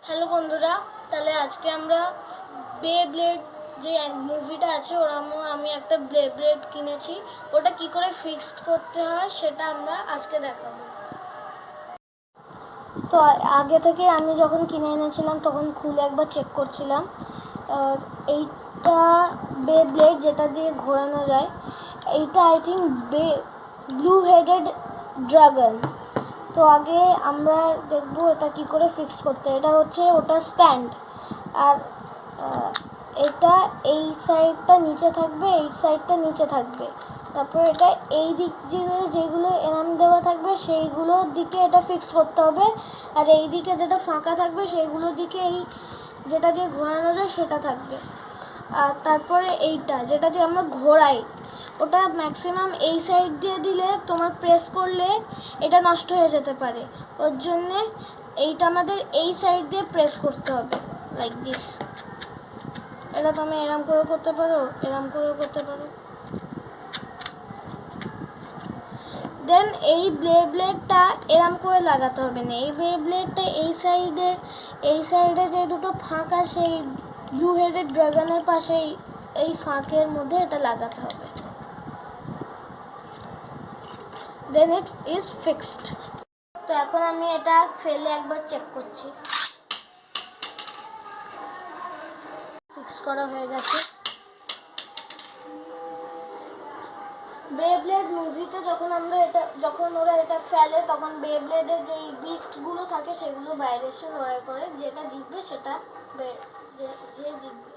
Hello বন্ধুরা, তাহলে আজকে আমরা বেব্লেড যে মুভিটা আছে আমি একটা বেব্লেড কিনেছি, ওটা কি করে ফিক্সড করতে হয় সেটা আমরা আজকে দেখাবো। তো আগে থেকে আমি যখন কিনে এনেছিলাম তখন খুলে একবার চেক করছিলাম। এইটা বেব্লেড যেটা দিয়ে ঘোরানো যায়, এইটা I think blue headed dragon. তো আগে আমরা দেখবো এটা কি করে ফিক্স করতে। এটা হচ্ছে ওটা স্ট্যান্ড, আর এটা এই সাইডটা নিচে থাকবে, এই সাইডটা নিচে থাকবে। তারপর এটা এই দিক যেগুলো এনাম দেওয়া থাকবে সেইগুলোর দিকে এটা ফিক্স করতে হবে, আর এই দিকে যেটা ফাঁকা থাকবে সেইগুলোর দিকে এই যেটা দিয়ে ঘোরানো যায় সেটা থাকবে। আর তারপরে এইটা যেটা দিয়ে আমরা ঘোরাই, ওটা ম্যাক্সিমাম এই সাইড দিয়ে দিলে তোমার প্রেস করলে এটা নষ্ট হয়ে যেতে পারে। ওর জন্যে এইটা আমাদের এই সাইড দিয়ে প্রেস করতে হবে, লাইক দিস। এটা তুমি এরম করে করতে পারো, এরম করেও করতে পারো। দেন এই ব্লেডটা এরম করে লাগাতে হবে না, এই ব্লেডটা এই সাইডে যে দুটো ফাঁক আছে এই ব্লু হেডেড ড্রাগনের পাশে এই ফাঁকের মধ্যে এটা লাগাতে হবে। দেন ইট ইজ ফিক্সড। তো এখন আমি এটা ফেলে একবার চেক করছি। ফিক্স করা হয়ে গেছে। বেব্লেড মুভিতে যখন ওরা এটা ফেলে তখন বেব্লেডের যে বিস্টগুলো থাকে সেগুলো বাইরে এসে লড়াই করে, যেটা জিতবে সেটা যে জিতবে।